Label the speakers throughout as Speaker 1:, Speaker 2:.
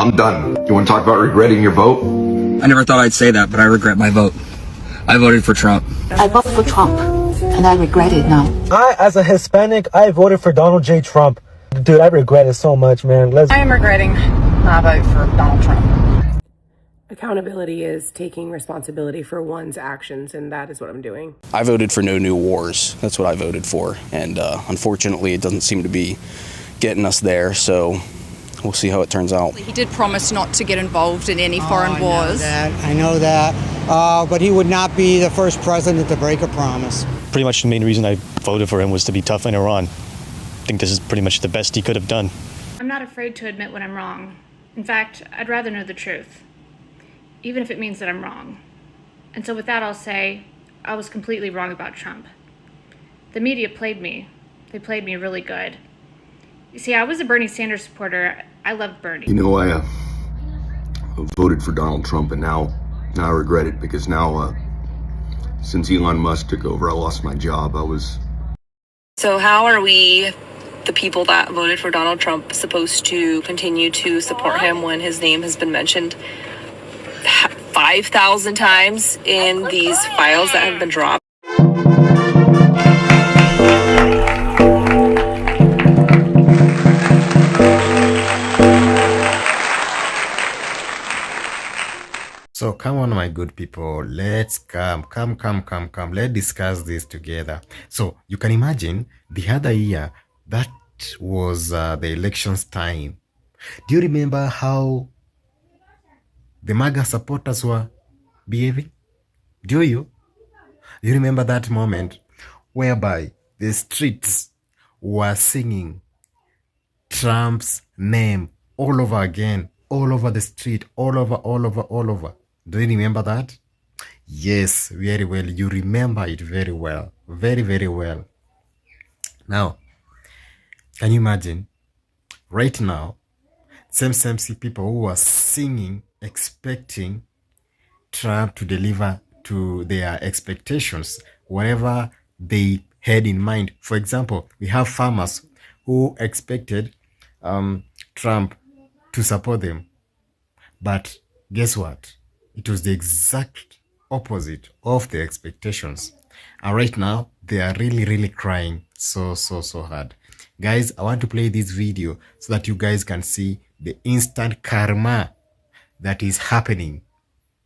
Speaker 1: I'm done. You want to talk about regretting your vote?
Speaker 2: I never thought I'd say that, but I regret my vote. I voted for Trump.
Speaker 3: I voted for Trump, and I regret it now.
Speaker 4: As a Hispanic, I voted for Donald J. Trump. Dude, I regret it so much, man.
Speaker 5: I am regretting my vote for Donald Trump.
Speaker 6: Accountability is taking responsibility for one's actions, and that is what I'm doing.
Speaker 7: I voted for no new wars. That's what I voted for. And unfortunately, it doesn't seem to be getting us there. So we'll see how it turns out.
Speaker 8: He did promise not to get involved in any foreign wars.
Speaker 9: I know that. But he would not be the first president to break a promise.
Speaker 10: Pretty much the main reason I voted for him was to be tough on Iran. I think this is pretty much the best he could have done.
Speaker 11: I'm not afraid to admit when I'm wrong. In fact, I'd rather know the truth, even if it means that I'm wrong. And so with that, I'll say I was completely wrong about Trump. The media played me. They played me really good. You see, I was a Bernie Sanders supporter. I loved Bernie.
Speaker 1: You know, I voted for Donald Trump, and now I regret it, because now, since Elon Musk took over, I lost my job.
Speaker 12: So how are we, the people that voted for Donald Trump, supposed to continue to support him when his name has been mentioned 5,000 times in these files that have been dropped?
Speaker 13: So come on, my good people, let's come. Let's discuss this together. So you can imagine the other year, that was the elections time. Do you remember how the MAGA supporters were behaving? Do you? You remember that moment whereby the streets were singing Trump's name all over again, all over the street, all over. Do you remember that? Yes, very well. You remember it very well. Very well. Now, can you imagine? Right now, same people who are singing, expecting Trump to deliver to their expectations, whatever they had in mind. For example, we have farmers who expected Trump to support them. But guess what? It was the exact opposite of the expectations. And right now, they are really crying so hard. Guys, I want to play this video so that you guys can see the instant karma that is happening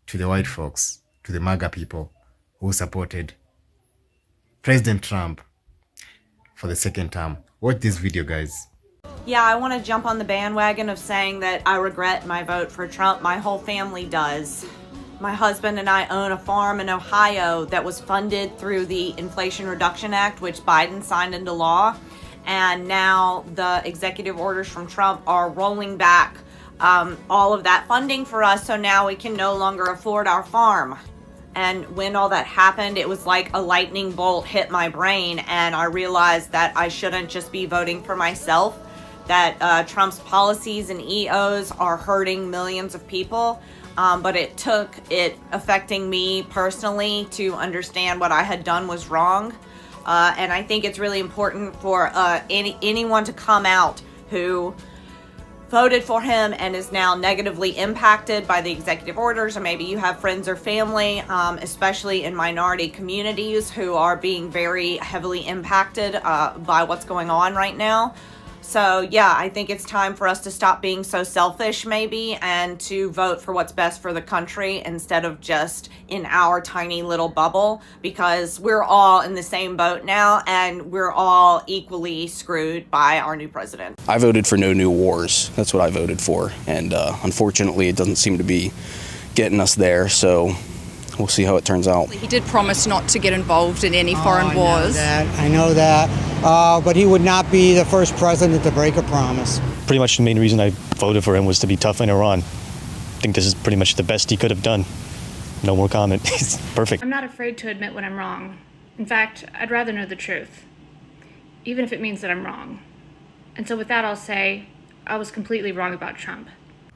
Speaker 13: to the white folks, to the MAGA people who supported President Trump for the second term. Watch this video, guys.
Speaker 14: Yeah, I want to jump on the bandwagon of saying that I regret my vote for Trump. My whole family does. My husband and I own a farm in Ohio that was funded through the Inflation Reduction Act, which Biden signed into law. And now the executive orders from Trump are rolling back all of that funding for us. So now we can no longer afford our farm. And when all that happened, it was like a lightning bolt hit my brain. And I realized that I shouldn't just be voting for myself, that Trump's policies and EOs are hurting millions of people. But it took it affecting me personally to understand what I had done was wrong. And I think it's really important for anyone to come out who voted for him and is now negatively impacted by the executive orders, or maybe you have friends or family, especially in minority communities, who are being very heavily impacted by what's going on right now. So yeah, I think it's time for us to stop being so selfish maybe and to vote for what's best for the country instead of just in our tiny little bubble, because we're all in the same boat now and we're all equally screwed by our new president.
Speaker 7: I voted for no new wars. That's what I voted for. And unfortunately, it doesn't seem to be getting us there. So we'll see how it turns out.
Speaker 8: He did promise not to get involved in any foreign wars.
Speaker 9: I know that. But he would not be the first president to break a promise.
Speaker 10: Pretty much the main reason I voted for him was to be tough on Iran. I think this is pretty much the best he could have done. No more comment. He's perfect.
Speaker 11: I'm not afraid to admit when I'm wrong. In fact, I'd rather know the truth, even if it means that I'm wrong. And so with that, I'll say I was completely wrong about Trump.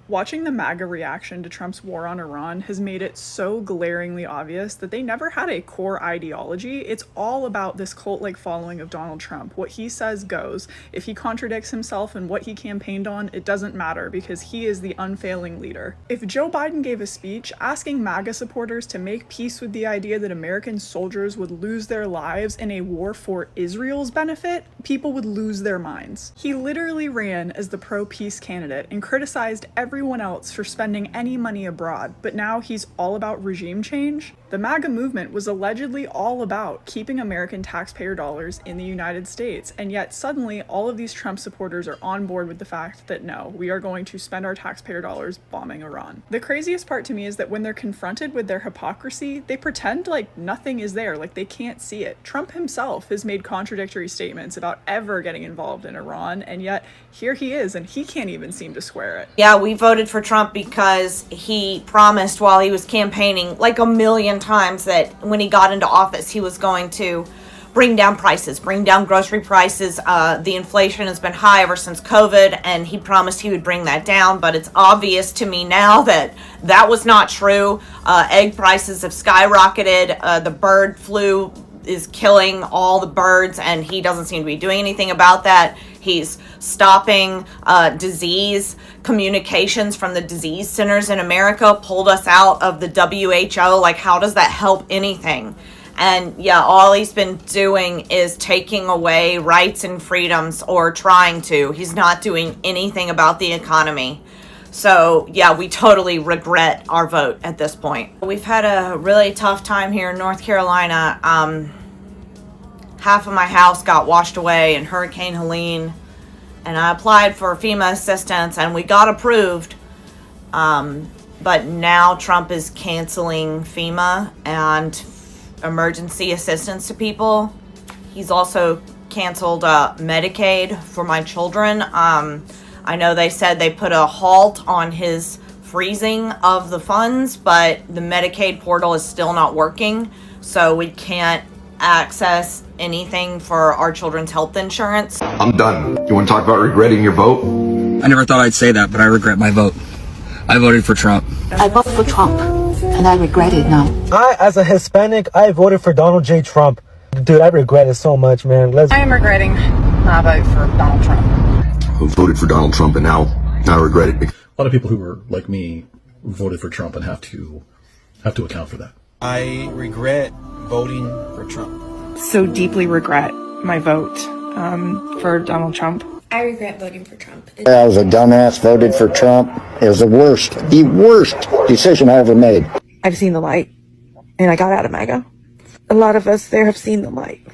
Speaker 15: Watching the MAGA reaction to Trump's war on Iran has made it so glaringly obvious that they never had a core ideology. It's all about this cult-like following of Donald Trump. What he says goes. If he contradicts himself and what he campaigned on, it doesn't matter because he is the unfailing leader. If Joe Biden gave a speech asking MAGA supporters to make peace with the idea that American soldiers would lose their lives in a war for Israel's benefit, people would lose their minds. He literally ran as the pro-peace candidate and criticized everyone else for spending any money abroad, but now he's all about regime change? The MAGA movement was allegedly all about keeping American taxpayer dollars in the United States, and yet suddenly all of these Trump supporters are on board with the fact that no, we are going to spend our taxpayer dollars bombing Iran. The craziest part to me is that when they're confronted with their hypocrisy, they pretend like nothing is there, like they can't see it. Trump himself has made contradictory statements about ever getting involved in Iran, and yet here he is, and he can't even seem to square it.
Speaker 14: Yeah, we voted for Trump because he promised while he was campaigning like a million times that when he got into office he was going to bring down prices, bring down grocery prices. The inflation has been high ever since COVID, and he promised he would bring that down, but it's obvious to me now that that was not true. Egg prices have skyrocketed. The bird flu is killing all the birds, and he doesn't seem to be doing anything about that. He's stopping disease communications from the disease centers in America, pulled us out of the WHO. Like, how does that help anything? And yeah, all he's been doing is taking away rights and freedoms, or trying to. He's not doing anything about the economy. So yeah, we totally regret our vote at this point. We've had a really tough time here in North Carolina. Half of my house got washed away in Hurricane Helene, and I applied for FEMA assistance and we got approved. But now Trump is canceling FEMA and emergency assistance to people. He's also canceled Medicaid for my children. I know they said they put a halt on his freezing of the funds, but the Medicaid portal is still not working, so we can't access anything for our children's health insurance.
Speaker 1: I'm done. You want to talk about regretting your vote?
Speaker 2: I never thought I'd say that, but I regret my vote. I voted for Trump.
Speaker 3: I voted for Trump, and I regret it now.
Speaker 4: As a Hispanic, I voted for Donald J. Trump. Dude, I regret it so much, man.
Speaker 5: I am regretting my vote for Donald Trump.
Speaker 1: Who voted for Donald Trump and now I regret it.
Speaker 16: A lot of people who were like me voted for Trump and have to account for that.
Speaker 17: I regret voting for Trump.
Speaker 18: So deeply regret my vote for Donald Trump.
Speaker 19: I regret voting for Trump.
Speaker 20: I was a dumbass, voted for Trump. It was the worst decision I ever made.
Speaker 18: I've seen the light, and I got out of MAGA. A lot of us there have seen the light.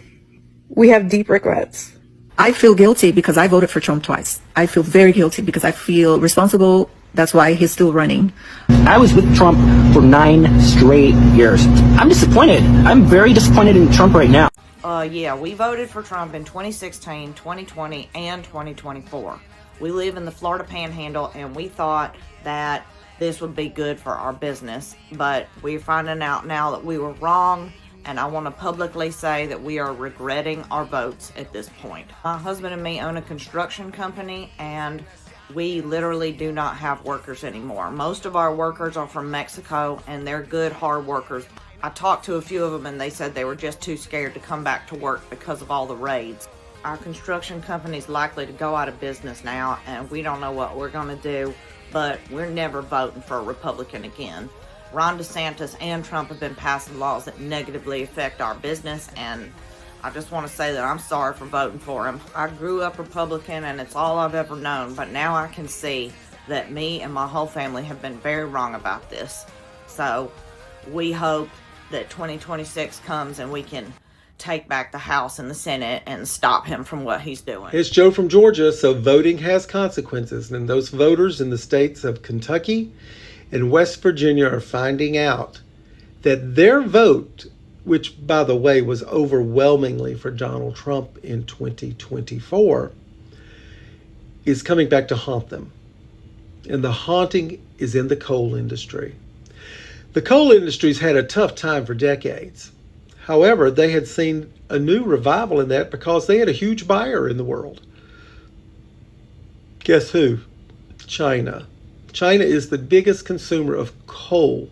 Speaker 18: We have deep regrets.
Speaker 3: I feel guilty because I voted for Trump twice. I feel very guilty because I feel responsible. That's why he's still running.
Speaker 21: I was with Trump for 9 straight years. I'm disappointed. I'm very disappointed in Trump right now.
Speaker 14: Yeah, we voted for Trump in 2016, 2020, and 2024. We live in the Florida Panhandle, and we thought that this would be good for our business, but we're finding out now that we were wrong, and I want to publicly say that we are regretting our votes at this point. My husband and me own a construction company, and we literally do not have workers anymore. Most of our workers are from Mexico, and they're good, hard workers. I talked to a few of them, and they said they were just too scared to come back to work because of all the raids. Our construction company's likely to go out of business now, and we don't know what we're going to do, but we're never voting for a Republican again. Ron DeSantis and Trump have been passing laws that negatively affect our business, and I just want to say that I'm sorry for voting for him. I grew up Republican, and it's all I've ever known, but now I can see that me and my whole family have been very wrong about this. So we hope that 2026 comes and we can take back the House and the Senate and stop him from what he's doing.
Speaker 22: It's Joe from Georgia. So voting has consequences, and those voters in the states of Kentucky and West Virginia are finding out that their vote, which by the way was overwhelmingly for Donald Trump in 2024, is coming back to haunt them. And the haunting is in the coal industry. The coal industry's had a tough time for decades. However, they had seen a new revival in that because they had a huge buyer in the world. Guess who? China. China is the biggest consumer of coal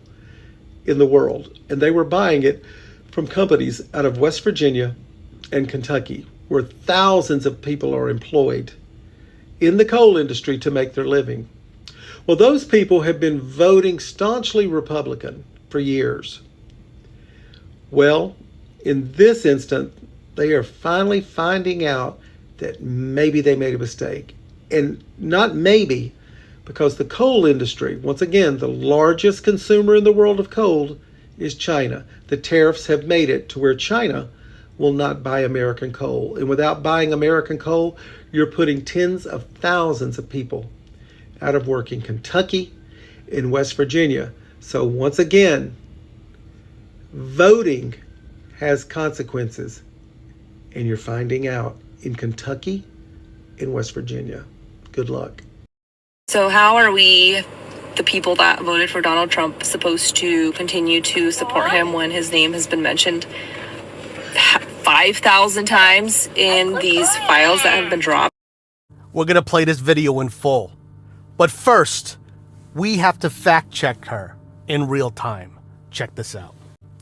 Speaker 22: in the world, and they were buying it from companies out of West Virginia and Kentucky, where thousands of people are employed in the coal industry to make their living. Well, those people have been voting staunchly Republican for years. Well, in this instance, they are finally finding out that maybe they made a mistake. And not maybe, because the coal industry, once again, the largest consumer in the world of coal is China. The tariffs have made it to where China will not buy American coal. And without buying American coal, you're putting tens of thousands of people out of work in Kentucky, in West Virginia. So once again, voting has consequences. And you're finding out in Kentucky, in West Virginia. Good luck.
Speaker 6: So how are we, the people that voted for Donald Trump, supposed to continue to support him when his name has been mentioned 5,000 times in these files that have been dropped?
Speaker 12: We're going to play this video in full. But first, we have to fact check her in real time. Check this out.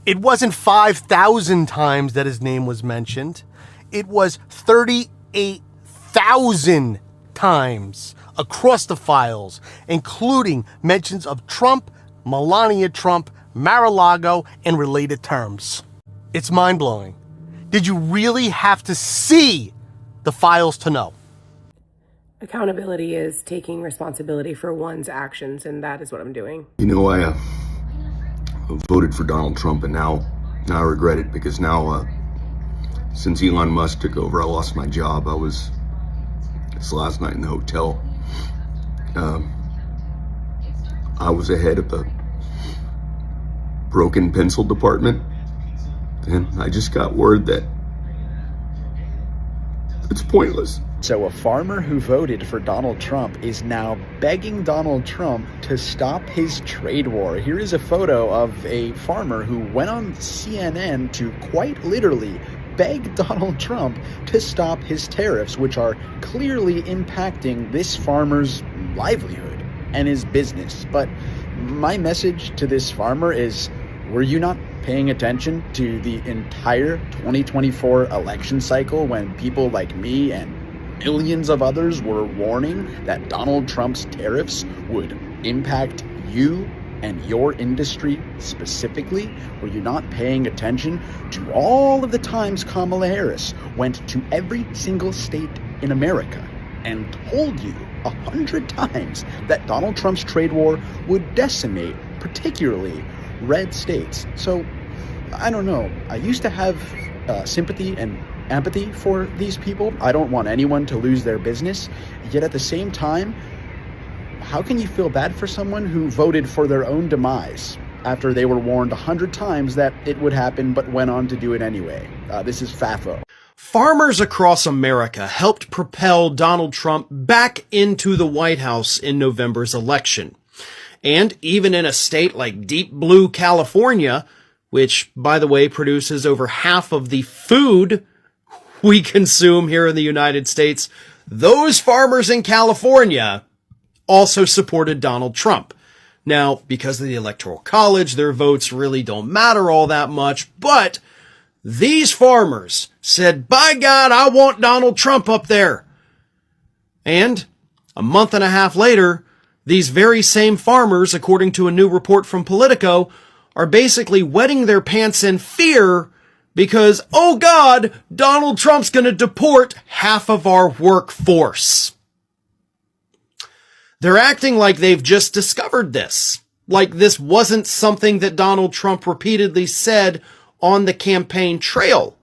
Speaker 12: It wasn't 5,000 times that his name was mentioned. It was 38,000 times across the files, including mentions of Trump, Melania Trump, Mar-a-Lago, and related terms. It's mind-blowing. Did you really have to see the files to know?
Speaker 23: Accountability is taking responsibility for one's actions, and that is what I'm doing.
Speaker 1: You know, I voted for Donald Trump, and now I regret it, because now, since Elon Musk took over, I lost my job. This last night in the hotel, I was ahead of the broken pencil department, and I just got word that it's pointless.
Speaker 24: So a farmer who voted for Donald Trump is now begging Donald Trump to stop his trade war. Here is a photo of a farmer who went on CNN to quite literally beg Donald Trump to stop his tariffs, which are clearly impacting this farmer's livelihood and his business. But my message to this farmer is, were you not paying attention to the entire 2024 election cycle when people like me and millions of others were warning that Donald Trump's tariffs would impact you and your industry specifically? Were you not paying attention to all of the times Kamala Harris went to every single state in America and told you 100 times that Donald Trump's trade war would decimate particularly red states? So, I don't know. I used to have sympathy and empathy for these people. I don't want anyone to lose their business. Yet at the same time, how can you feel bad for someone who voted for their own demise after they were warned 100 times that it would happen but went on to do it anyway? This is FAFO.
Speaker 25: Farmers across America helped propel Donald Trump back into the White House in November's election. And even in a state like deep blue California, which, by the way, produces over half of the food we consume here in the United States, those farmers in California also supported Donald Trump. Now, because of the Electoral College, their votes really don't matter all that much, but these farmers said, by God, I want Donald Trump up there. And a month and a half later, these very same farmers, according to a new report from Politico, are basically wetting their pants in fear because, oh God, Donald Trump's going to deport half of our workforce. They're acting like they've just discovered this, like this wasn't something that Donald Trump repeatedly said on the campaign trail,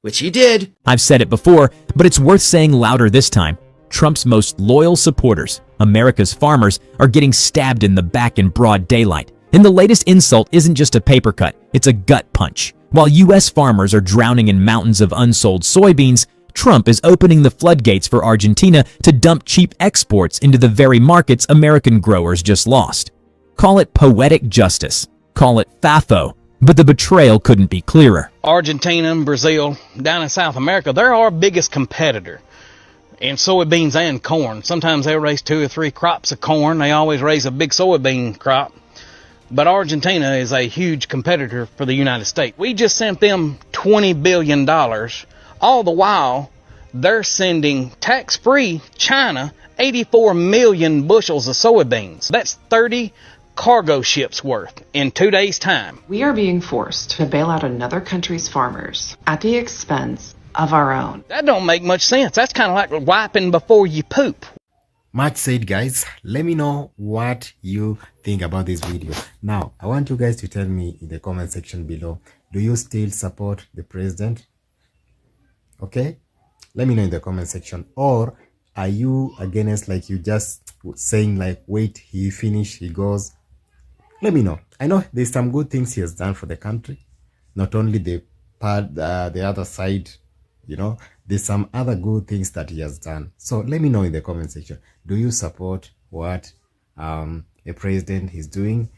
Speaker 25: which he did.
Speaker 26: I've said it before, but it's worth saying louder this time. Trump's most loyal supporters, America's farmers, are getting stabbed in the back in broad daylight. And the latest insult isn't just a paper cut, it's a gut punch. While U.S. farmers are drowning in mountains of unsold soybeans, Trump is opening the floodgates for Argentina to dump cheap exports into the very markets American growers just lost. Call it poetic justice, call it FAFO, but the betrayal couldn't be clearer.
Speaker 27: Argentina and Brazil, down in South America, they're our biggest competitor
Speaker 21: and soybeans and corn. Sometimes they'll raise 2 or 3 crops of corn. They always raise a big soybean crop. But Argentina is a huge competitor for the United States. We just sent them $20 billion. All the while, they're sending tax-free China 84 million bushels of soybeans. That's 30 cargo ships worth in 2 days' time.
Speaker 7: We are being forced to bail out another country's farmers at the expense of our own.
Speaker 21: That don't make much sense. That's kind of like wiping before you poop.
Speaker 8: Much said, guys. Let me know what you think about this video. Now, I want you guys to tell me in the comment section below, do you still support the president? Okay, let me know in the comment section. Or are you against, like, you just saying like, wait, he finish, he goes? Let me know. I know there's some good things he has done for the country, not only the part, the other side, you know, there's some other good things that he has done. So let me know in the comment section, do you support what a president is doing,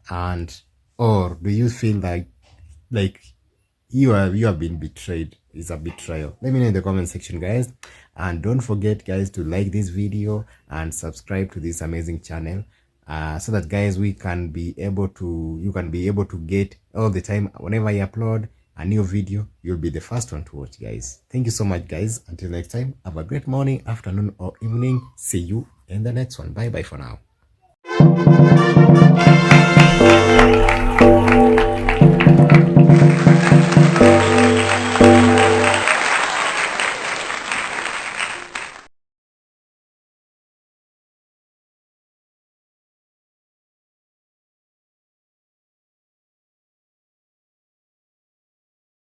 Speaker 8: and or do you feel like you have been betrayed? It's a betrayal. Let me know in the comment section, guys. And don't forget, guys, to like this video and subscribe to this amazing channel, so that, guys, you can be able to get all the time whenever I upload a new video, you'll be the first one to watch, guys. Thank you so much, guys. Until next time, have a great morning, afternoon, or evening. See you in the next one. Bye bye for now.